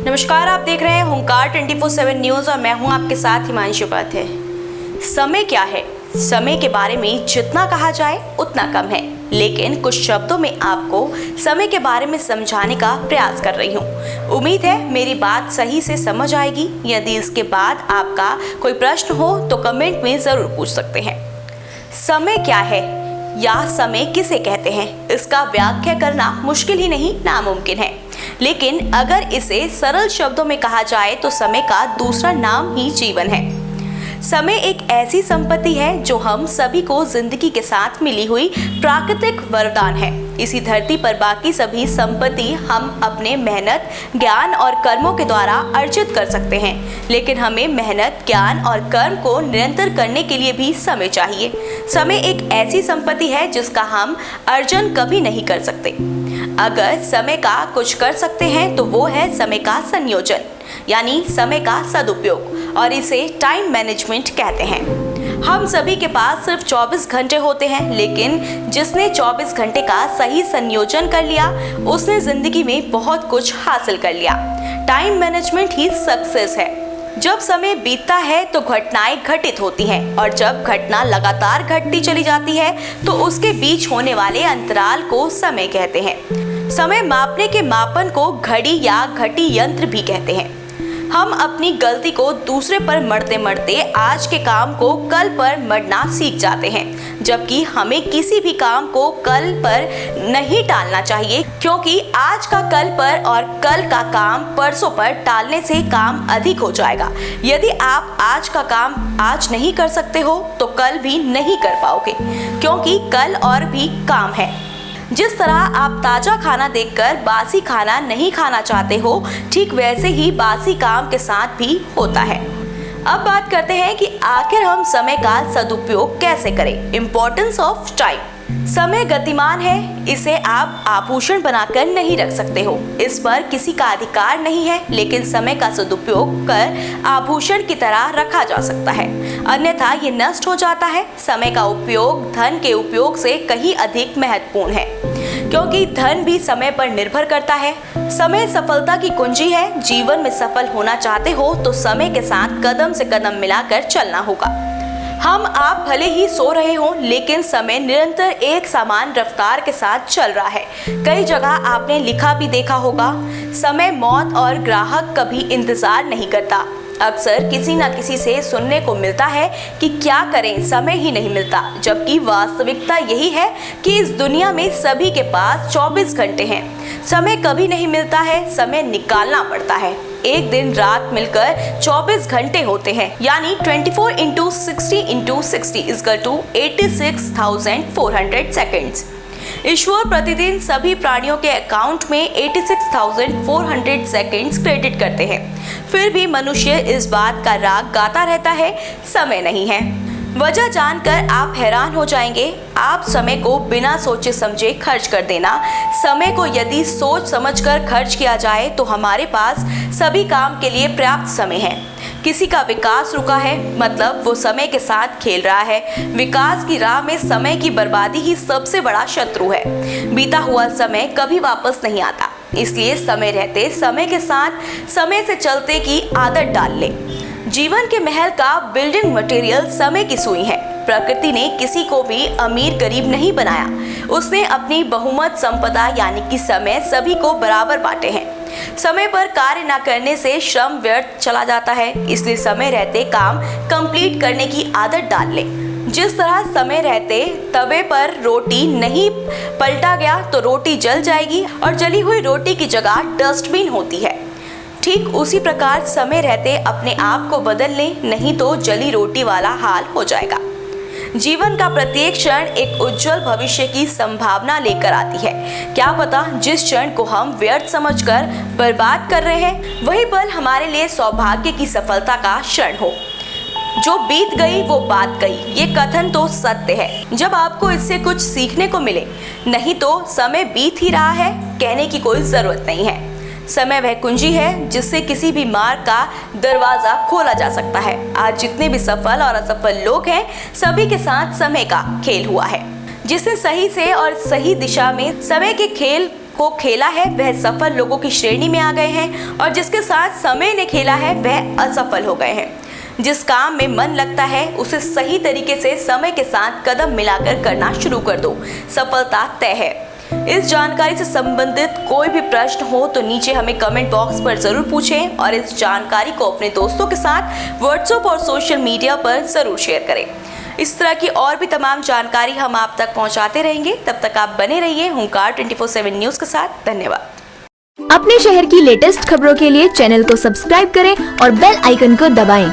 नमस्कार, आप देख रहे हैं हुंकार 24/7 न्यूज और मैं हूं आपके साथ हिमांशु उपाध्याय। समय क्या है? समय के बारे में जितना कहा जाए उतना कम है, लेकिन कुछ शब्दों में आपको समय के बारे में समझाने का प्रयास कर रही हूँ। उम्मीद है मेरी बात सही से समझ आएगी। यदि इसके बाद आपका कोई प्रश्न हो तो कमेंट में जरूर पूछ सकते हैं। समय क्या है या समय किसे कहते हैं, इसका व्याख्या करना मुश्किल ही नहीं नामुमकिन है। लेकिन अगर इसे सरल शब्दों में कहा जाए तो समय का दूसरा नाम ही जीवन है। समय एक ऐसी संपत्ति है जो हम सभी को जिंदगी के साथ मिली हुई प्राकृतिक वरदान है। इसी धरती पर बाकी सभी संपत्ति हम अपने मेहनत, ज्ञान और कर्मों के द्वारा अर्जित कर सकते हैं, लेकिन हमें मेहनत, ज्ञान और कर्म को निरंतर करने के लिए भी समय चाहिए। समय एक ऐसी संपत्ति है जिसका हम अर्जन कभी नहीं कर सकते। अगर समय का कुछ कर सकते हैं तो वो है समय का संयोजन, यानी समय का सदुपयोग, और इसे टाइम मैनेजमेंट कहते हैं। हम सभी के पास सिर्फ 24 घंटे होते हैं, लेकिन जिसने 24 घंटे का सही संयोजन कर लिया उसने जिंदगी में बहुत कुछ हासिल कर लिया। टाइम मैनेजमेंट ही सक्सेस है। जब समय बीतता है तो घटनाएं घटित होती हैं, और जब घटना लगातार घटती चली जाती है तो उसके बीच होने वाले अंतराल को समय कहते हैं। समय मापने के मापन को घड़ी या घटी यंत्र भी कहते हैं। हम अपनी गलती को दूसरे पर मढ़ते मढ़ते आज के काम को कल पर मढ़ना सीख जाते हैं, जबकि हमें किसी भी काम को कल पर नहीं टालना चाहिए, क्योंकि आज का कल पर और कल का काम परसों पर टालने से काम अधिक हो जाएगा। यदि आप आज का काम आज नहीं कर सकते हो तो कल भी नहीं कर पाओगे, क्योंकि कल और भी काम है। जिस तरह आप ताजा खाना देखकर बासी खाना नहीं खाना चाहते हो, ठीक वैसे ही बासी काम के साथ भी होता है। अब बात करते हैं कि आखिर हम समय का सदुपयोग कैसे करें। Importance of time. समय गतिमान है, इसे आप आभूषण बनाकर नहीं रख सकते हो, इस पर किसी का अधिकार नहीं है, लेकिन समय का सदुपयोग कर आभूषण की तरह रखा जा सकता है, अन्यथा ये नष्ट हो जाता है। समय का उपयोग धन के उपयोग से कहीं अधिक महत्वपूर्ण है, क्योंकि धन भी समय पर निर्भर करता है। समय सफलता की कुंजी है। जीवन में सफल होना चाहते हो तो समय के साथ कदम से कदम मिलाकर चलना होगा। हम आप भले ही सो रहे हो, लेकिन समय निरंतर एक समान रफ्तार के साथ चल रहा है। कई जगह आपने लिखा भी देखा होगा, समय, मौत और ग्राहक कभी इंतजार नहीं करता। अक्सर किसी न किसी से सुनने को मिलता है कि क्या करें, समय ही नहीं मिलता, जबकि वास्तविकता यही है कि इस दुनिया में सभी के पास 24 घंटे हैं। समय कभी नहीं मिलता है, समय निकालना पड़ता है। एक दिन रात मिलकर 24 घंटे होते हैं, यानी 24 × 60 × 60 = 86,400 सेकेंड्स। ईश्वर प्रतिदिन सभी प्राणियों के अकाउंट में 86,400 सेकेंड्स क्रेडिट करते हैं। फिर भी मनुष्य इस बात का राग गाता रहता है, समय नहीं है। वजह जानकर आप हैरान हो जाएंगे। आप समय को बिना सोचे समझे खर्च कर देना। समय को यदि सोच समझकर खर्च किया जाए तो हमारे पास सभी काम के लिए पर्याप्त समय है। किसी का विकास रुका है, मतलब वो समय के साथ खेल रहा है। विकास की राह में समय की बर्बादी ही सबसे बड़ा शत्रु है। बीता हुआ समय कभी वापस नहीं आता, इसलिए समय रहते समय के साथ समय से चलते की आदत डाल ले। जीवन के महल का बिल्डिंग मटेरियल समय की सुई है। प्रकृति ने किसी को भी अमीर गरीब नहीं बनाया, उसने अपनी बहुमत संपदा यानी कि समय सभी को बराबर बांटे हैं। समय पर कार्य न करने से श्रम व्यर्थ चला जाता है, इसलिए समय रहते काम कंप्लीट करने की आदत डाल ले। जिस तरह समय रहते तवे पर रोटी नहीं पलटा गया तो रोटी जल जाएगी और जली हुई रोटी की जगह डस्टबिन होती है। ठीक उसी प्रकार समय रहते अपने आप को बदल लें, नहीं तो जली रोटी वाला हाल हो जाएगा। जीवन का प्रत्येक क्षण एक उज्जवल भविष्य की संभावना लेकर आती है। क्या पता जिस क्षण को हम व्यर्थ समझकर बर्बाद कर रहे हैं वही पल हमारे लिए सौभाग्य की सफलता का क्षण हो। जो बीत गई वो बात गई, ये कथन तो सत्य है। जब आपको इससे कुछ सीखने को मिले, नहीं तो समय बीत ही रहा है कहने की कोई जरूरत नहीं है। समय वह कुंजी है जिससे किसी भी मार्ग का दरवाजा खोला जा सकता है। आज जितने भी सफल और असफल लोग हैं, सभी के साथ समय का खेल हुआ है। जिसने सही से और सही दिशा में समय के खेल को खेला है वह सफल लोगों की श्रेणी में आ गए हैं और जिसके साथ समय ने खेला है वह असफल हो गए हैं। जिस काम में मन लगता है उसे सही तरीके से समय के साथ कदम मिलाकर करना शुरू कर दो, सफलता तय है। इस जानकारी से संबंधित कोई भी प्रश्न हो तो नीचे हमें कमेंट बॉक्स पर जरूर पूछें और इस जानकारी को अपने दोस्तों के साथ व्हाट्सएप और सोशल मीडिया पर जरूर शेयर करें। इस तरह की और भी तमाम जानकारी हम आप तक पहुंचाते रहेंगे। तब तक आप बने रहिए हुंकार 24/7 न्यूज के साथ। धन्यवाद। अपने शहर की लेटेस्ट खबरों के लिए चैनल को सब्सक्राइब करें और बेल आइकन को दबाएं।